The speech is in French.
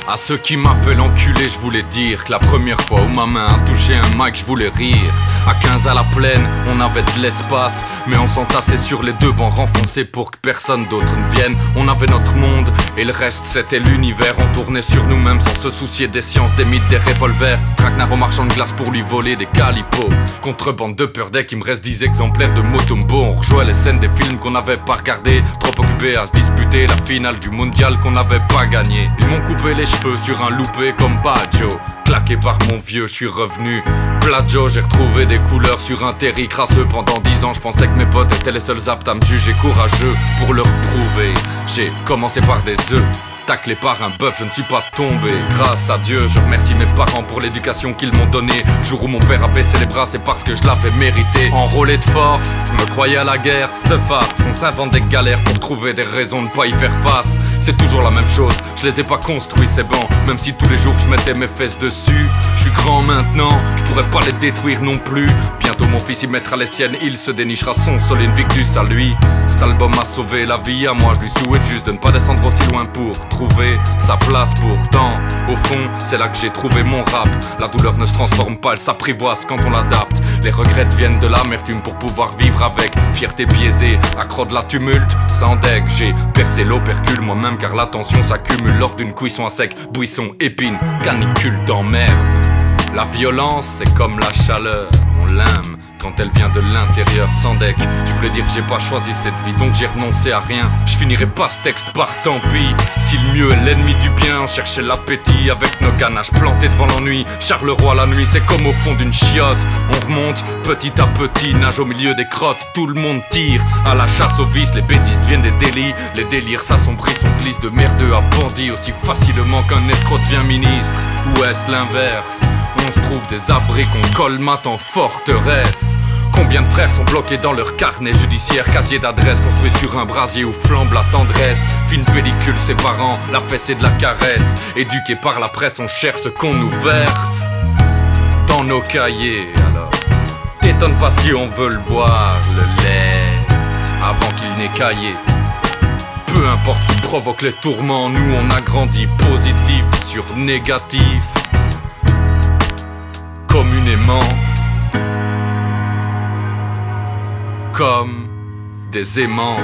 À ceux qui m'appellent enculé, je voulais dire que la première fois où ma main a touché un mic, je voulais rire. À 15 à la plaine, on avait de l'espace, mais on s'entassait sur les deux bancs renfoncés pour que personne d'autre ne vienne. On avait notre monde et le reste c'était l'univers. On tournait sur nous-mêmes sans se soucier des sciences, des mythes, des revolvers. Traquenard au marchand de glace pour lui voler des calipos. Contrebande de peur deck, il me reste 10 exemplaires de Motombo. On rejouait les scènes des films qu'on n'avait pas regardés, trop occupés à se disputer la finale du mondial qu'on n'avait pas gagné. Ils m'ont coupé les cheveux sur un loupé comme Baggio. Claqué par mon vieux, je suis revenu Plaggio, j'ai retrouvé des couleurs sur un terri crasseux. Pendant 10 ans, je pensais que mes potes étaient les seuls aptes à me juger courageux. Pour leur prouver, j'ai commencé par des œufs. Taclé par un bœuf, je ne suis pas tombé. Grâce à Dieu, je remercie mes parents pour l'éducation qu'ils m'ont donnée. Le jour où mon père a baissé les bras, c'est parce que je l'avais mérité. Enrôlé de force, je me croyais à la guerre. Cette farce, on s'invente des galères pour trouver des raisons de pas y faire face. C'est toujours la même chose, je les ai pas construits ces bancs. Même si tous les jours je mettais mes fesses dessus. Je suis grand maintenant, je pourrais pas les détruire non plus. Bientôt mon fils y mettra les siennes, il se dénichera son sol Invictus à lui. Cet album m'a sauvé la vie à moi, je lui souhaite juste de ne pas descendre aussi loin pour trouver sa place. Pourtant, au fond, c'est là que j'ai trouvé mon rap. La douleur ne se transforme pas, elle s'apprivoise quand on l'adapte. Les regrets viennent de l'amertume pour pouvoir vivre avec. Fierté biaisée, accro de la tumulte, sans deck. J'ai percé l'opercule moi-même car la tension s'accumule lors d'une cuisson à sec. Buisson, épine, canicule d'emmerde. La violence, c'est comme la chaleur, on l'aime quand elle vient de l'intérieur sans deck. Je voulais dire que j'ai pas choisi cette vie, donc j'ai renoncé à rien. Je finirai pas ce texte par tant pis. Si le mieux est l'ennemi du bien, on cherchait l'appétit avec nos ganaches plantés devant l'ennui. Charleroi la nuit, c'est comme au fond d'une chiotte. On remonte petit à petit, nage au milieu des crottes. Tout le monde tire à la chasse aux vices, les bêtises deviennent des délits. Les délires s'assombrissent, on glisse de merdeux à bandits aussi facilement qu'un escroc devient ministre. Ou est-ce l'inverse? On se trouve des abris qu'on colmate en forteresse. Combien de frères sont bloqués dans leur carnet judiciaire, casier d'adresse construit sur un brasier où flambe la tendresse. Fine pellicule séparant la fesse et de la caresse. Éduqués par la presse, on cherche ce qu'on nous verse dans nos cahiers. Alors, t'étonne pas si on veut le boire, le lait, avant qu'il n'ait caillé. Peu importe ce qui provoque les tourments, nous on a grandi positif sur négatif. Communément comme des aimants.